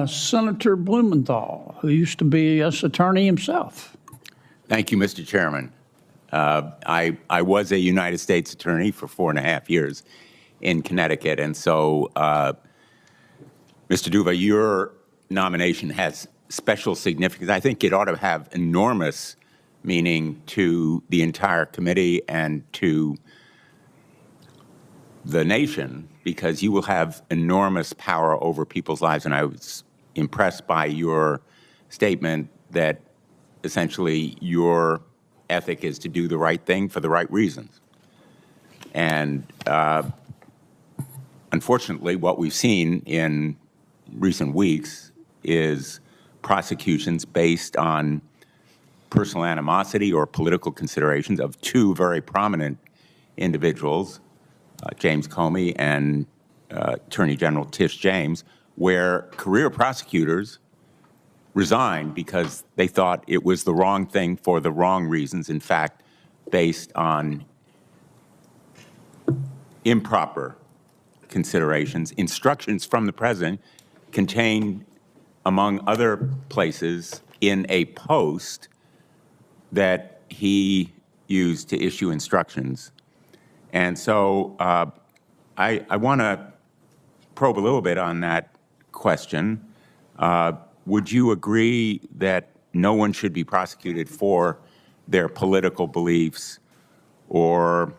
Senator Blumenthal, who used to be a U.S. attorney himself. Thank you, Mr. Chairman. I was a United States attorney for 4.5 years in Connecticut, and so, Mr. Duva, your nomination has special significance. I think it ought to have enormous meaning to the entire committee and to the nation, because you will have enormous power over people's lives. And I was impressed by your statement that essentially your ethic is to do the right thing for the right reasons. And unfortunately, what we've seen in recent weeks is prosecutions based on personal animosity or political considerations of two very prominent individuals, James Comey and Attorney General Tish James, where career prosecutors resigned because they thought it was the wrong thing for the wrong reasons, in fact, based on improper considerations. Instructions from the president contained, among other places, in a post that he used to issue instructions. And so I want to probe a little bit on that question. Would you agree that no one should be prosecuted for their political beliefs or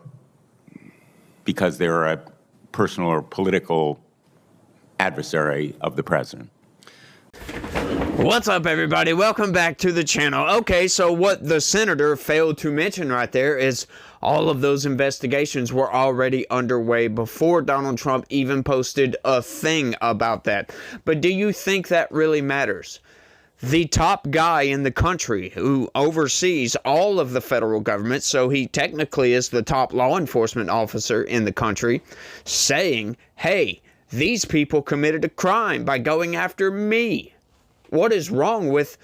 because they're a personal or political adversary of the president? What's up, everybody? Welcome back to the channel. Okay, so what the senator failed to mention right there is all of those investigations were already underway before Donald Trump even posted a thing about that. But do you think that really matters? The top guy in the country who oversees all of the federal government, so he technically is the top law enforcement officer in the country, saying, hey, these people committed a crime by going after me. What is wrong with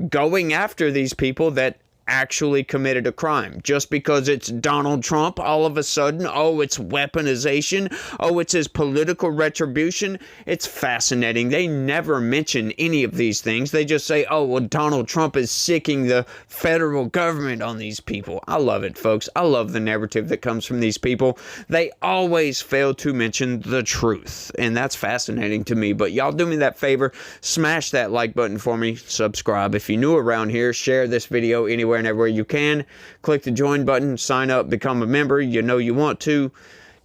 going after these people that actually committed a crime? Just because it's Donald Trump, all of a sudden, oh, it's weaponization, oh, it's his political retribution. It's fascinating. They never mention any of these things. They just say, oh, well, Donald Trump is sicking the federal government on these people. I love it, folks. I love the narrative that comes from these people. They always fail to mention the truth, and that's fascinating to me. But y'all do me that favor, smash that like button for me, subscribe if you're new around here, share this video anywhere and everywhere you can. Click the join button, sign up, become a member. You know you want to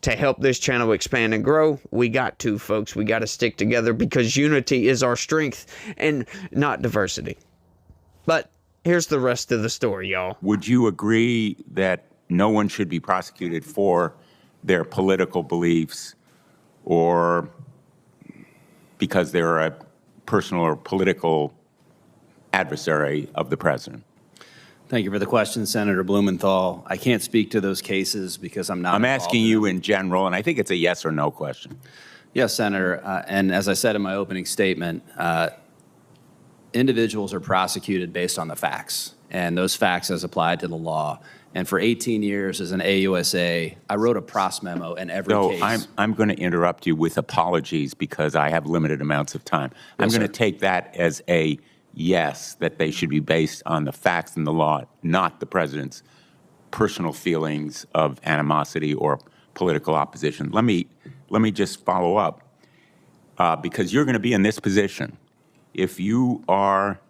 help this channel expand and grow. We got to, folks. We got to stick together because unity is our strength and not diversity. But here's the rest of the story, y'all. Would you agree that no one should be prosecuted for their political beliefs or because they're a personal or political adversary of the president? Thank you for the question, Senator Blumenthal. I can't speak to those cases because I'm not. I'm asking you in general, and I think it's a yes or no question. Yes, Senator. And as I said in my opening statement, individuals are prosecuted based on the facts, and those facts as applied to the law. And for 18 years as an AUSA, I wrote a pros memo in every case. I'm going to interrupt you with apologies because I have limited amounts of time. Yes, I'm going sir. to take that as a yes, that they should be based on the facts and the law, not the president's personal feelings of animosity or political opposition. Let me just follow up because you're going to be in this position if you are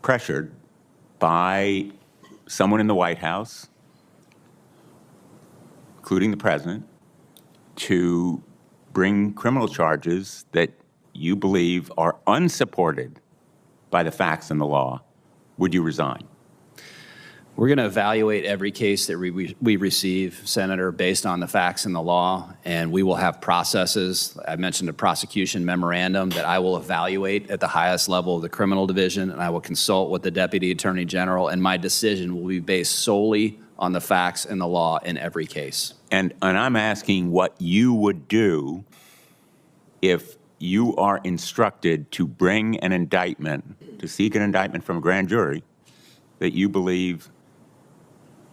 pressured by someone in the White House, including the president, to bring criminal charges that you believe are unsupported by the facts and the law. Would you resign? We're going to evaluate every case that we receive, Senator, based on the facts and the law, and we will have processes. I mentioned a prosecution memorandum that I will evaluate at the highest level of the criminal division, and I will consult with the Deputy Attorney General, and my decision will be based solely on the facts and the law in every case. And I'm asking what you would do if you are instructed to bring an indictment, to seek an indictment from a grand jury that you believe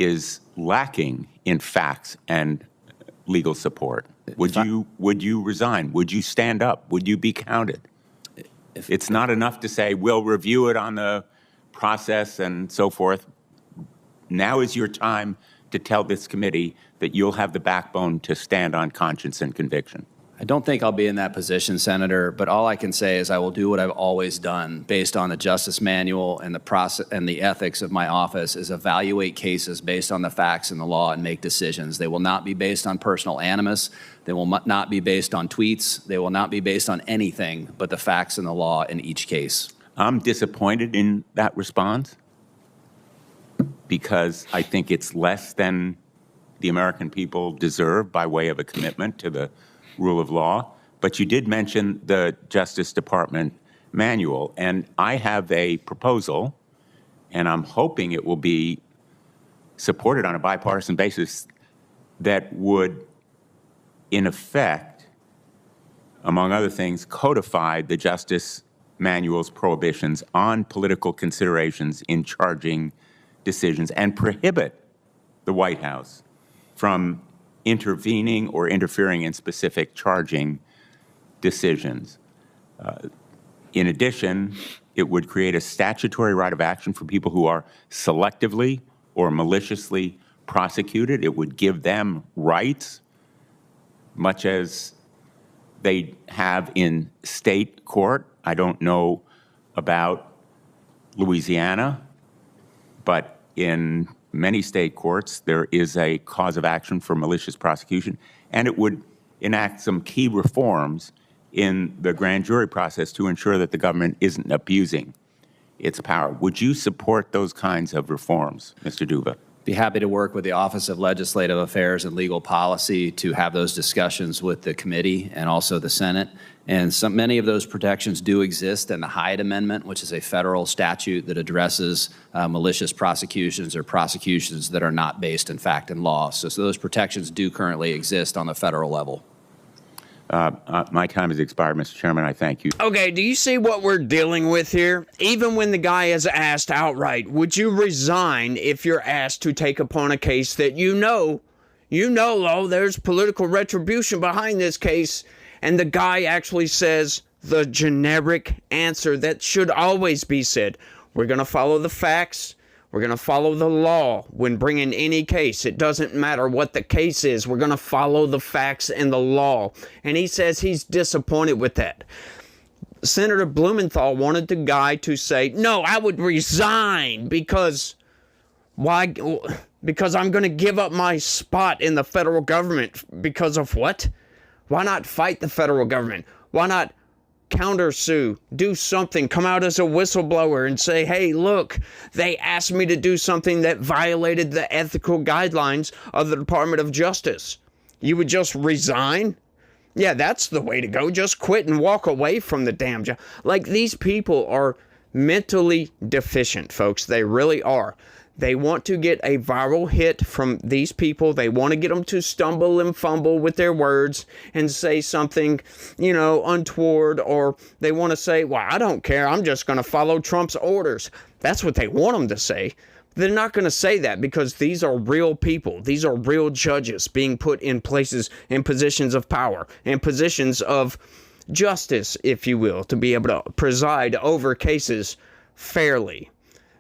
is lacking in facts and legal support? Would you resign? Would you stand up? Would you be counted? It's not enough to say, we'll review it on the process and so forth. Now is your time to tell this committee that you'll have the backbone to stand on conscience and conviction. I don't think I'll be in that position, Senator, but all I can say is I will do what I've always done based on the Justice Manual and the process and the ethics of my office is evaluate cases based on the facts and the law and make decisions. They will not be based on personal animus. They will not be based on tweets. They will not be based on anything but the facts and the law in each case. I'm disappointed in that response because I think it's less than the American people deserve by way of a commitment to the rule of law. But you did mention the Justice Department manual, and I have a proposal, and I'm hoping it will be supported on a bipartisan basis that would, in effect, among other things, codify the Justice Manual's prohibitions on political considerations in charging decisions and prohibit the White House from intervening or interfering in specific charging decisions. In addition, it would create a statutory right of action for people who are selectively or maliciously prosecuted. It would give them rights, much as they have in state court. I don't know about Louisiana, but in many state courts, there is a cause of action for malicious prosecution, and it would enact some key reforms in the grand jury process to ensure that the government isn't abusing its power. Would you support those kinds of reforms, Mr. Duva? Be happy to work with the Office of Legislative Affairs and Legal Policy to have those discussions with the committee and also the Senate. And many of those protections do exist in the Hyde Amendment, which is a federal statute that addresses malicious prosecutions or prosecutions that are not based in fact and law. So those protections do currently exist on the federal level. My time has expired, Mr. Chairman. I thank you. Okay, do you see what we're dealing with here? Even when the guy is asked outright, would you resign if you're asked to take upon a case that you know, oh, there's political retribution behind this case, and the guy actually says the generic answer that should always be said. We're going to follow the facts. We're going to follow the law when bringing any case. It doesn't matter what the case is. We're going to follow the facts and the law. And he says he's disappointed with that. Senator Blumenthal wanted the guy to say, no, I would resign because why? Because I'm going to give up my spot in the federal government. Because of what? Why not fight the federal government? Why not countersue, do something, come out as a whistleblower and say, hey, look, they asked me to do something that violated the ethical guidelines of the Department of Justice. You would just resign? Yeah, that's the way to go. Just quit and walk away from the damn job. Like, these people are mentally deficient, folks. They really are. They want to get a viral hit from these people. They want to get them to stumble and fumble with their words and say something, untoward, or they want to say, well, I don't care. I'm just going to follow Trump's orders. That's what they want them to say. They're not going to say that because these are real people. These are real judges being put in places, in positions of power, in positions of justice, if you will, to be able to preside over cases fairly.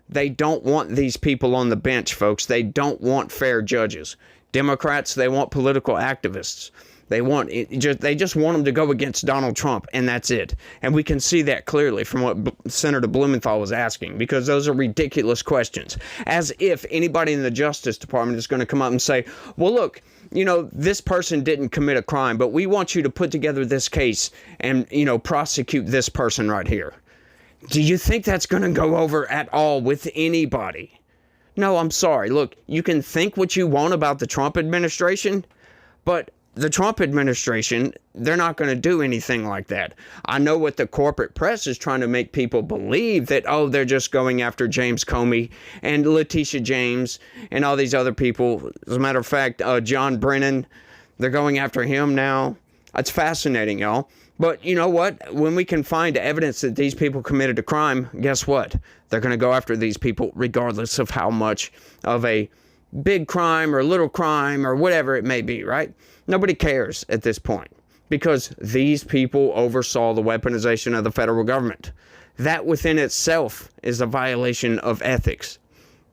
They don't want these people on the bench, folks. They don't want fair judges. Democrats, they want political activists. They just want them to go against Donald Trump, and that's it. And we can see that clearly from what Senator Blumenthal was asking, because those are ridiculous questions. As if anybody in the Justice Department is going to come up and say, well, look, this person didn't commit a crime, but we want you to put together this case and, prosecute this person right here. Do you think that's going to go over at all with anybody? No, I'm sorry. Look, you can think what you want about the Trump administration, but the Trump administration, they're not going to do anything like that. I know what the corporate press is trying to make people believe, that, oh, they're just going after James Comey and Letitia James and all these other people. As a matter of fact, John Brennan, they're going after him now. It's fascinating, y'all. But you know what? When we can find evidence that these people committed a crime, guess what? They're going to go after these people regardless of how much of a big crime or little crime or whatever it may be, right? Nobody cares at this point because these people oversaw the weaponization of the federal government. That within itself is a violation of ethics,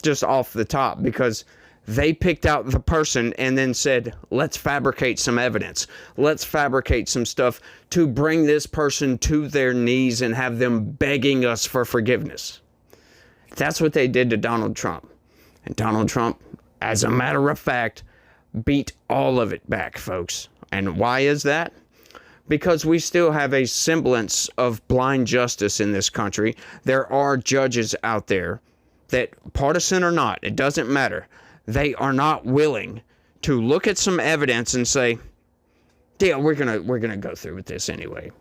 just off the top, because they picked out the person and then said, let's fabricate some evidence. Let's fabricate some stuff to bring this person to their knees and have them begging us for forgiveness. That's what they did to Donald Trump. And Donald Trump, as a matter of fact, beat all of it back, folks. And why is that? Because we still have a semblance of blind justice in this country. There are judges out there that, partisan or not, it doesn't matter. They are not willing to look at some evidence and say, yeah, we're gonna go through with this anyway.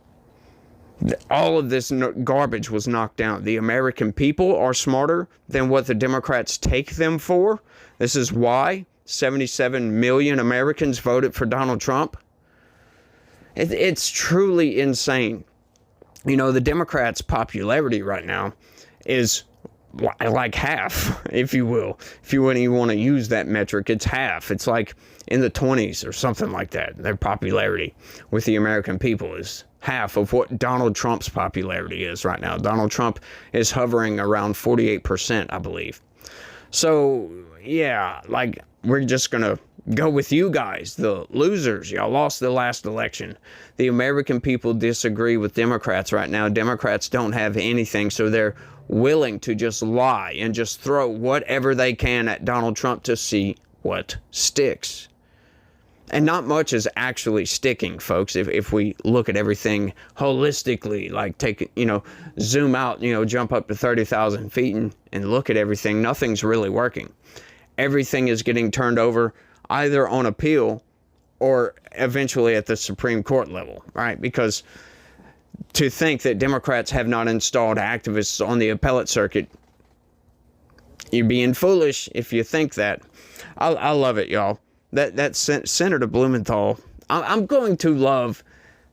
All of this garbage was knocked down. The American people are smarter than what the Democrats take them for. This is why 77 million Americans voted for Donald Trump. It's truly insane. You know, the Democrats' popularity right now is like half, if you will. If you wouldn't even want to use that metric, it's half. It's like in the 20s or something like that. Their popularity with the American people is half of what Donald Trump's popularity is right now. Donald Trump is hovering around 48%, I believe. So, yeah, like, we're just going to go with you guys, the losers. Y'all lost the last election. The American people disagree with Democrats right now. Democrats don't have anything, so they're willing to just lie and just throw whatever they can at Donald Trump to see what sticks. And not much is actually sticking, folks, if we look at everything holistically, like take, zoom out, jump up to 30,000 feet and look at everything. Nothing's really working. Everything is getting turned over either on appeal or eventually at the Supreme Court level, right? Because to think that Democrats have not installed activists on the appellate circuit, you're being foolish if you think that. I love it, y'all. That Senator Blumenthal, I'm going to love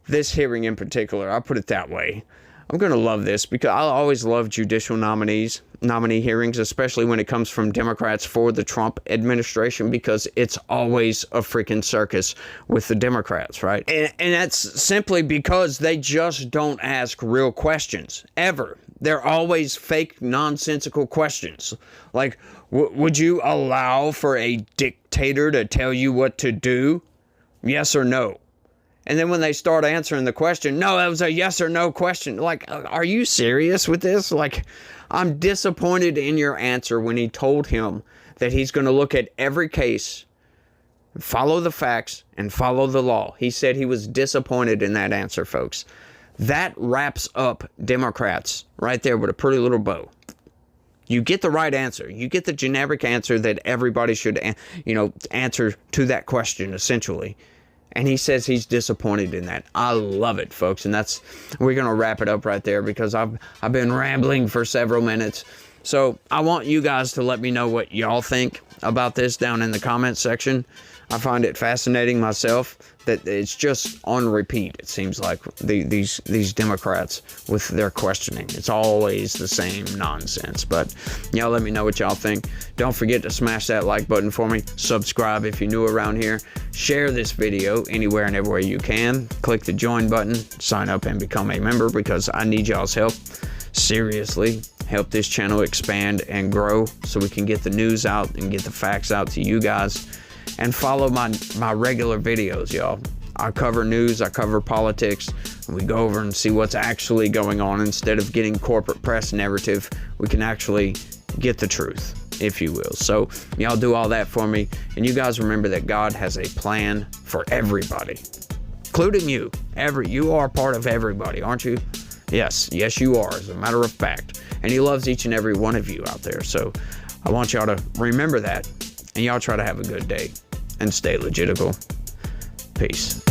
this hearing in particular. I'll put it that way. I'm going to love this because I always love judicial nominee hearings, especially when it comes from Democrats for the Trump administration, because it's always a freaking circus with the Democrats, right? And that's simply because they just don't ask real questions, ever. They're always fake, nonsensical questions. Like, would you allow for a dictator to tell you what to do? Yes or no? And then when they start answering the question, no, that was a yes or no question. Like, are you serious with this? Like, I'm disappointed in your answer when he told him that he's going to look at every case, follow the facts, and follow the law. He said he was disappointed in that answer, folks. That wraps up Democrats right there with a pretty little bow. You get the right answer. You get the generic answer that everybody should, answer to that question, essentially. And he says he's disappointed in that. I love it, folks. And we're going to wrap it up right there because I've been rambling for several minutes. So I want you guys to let me know what y'all think about this down in the comments section. I find it fascinating myself that it's just on repeat. It seems like these Democrats with their questioning. It's always the same nonsense. But y'all let me know what y'all think. Don't forget to smash that like button for me. Subscribe if you're new around here. Share this video anywhere and everywhere you can. Click the join button. Sign up and become a member because I need y'all's help. Seriously, help this channel expand and grow so we can get the news out and get the facts out to you guys. And follow my regular videos, y'all. I cover news, I cover politics, and we go over and see what's actually going on. Instead of getting corporate press narrative, we can actually get the truth, if you will. So y'all do all that for me. And you guys remember that God has a plan for everybody, including you. You are part of everybody, aren't you? Yes, you are, as a matter of fact. And he loves each and every one of you out there. So I want y'all to remember that. And y'all try to have a good day and stay legitical. Peace.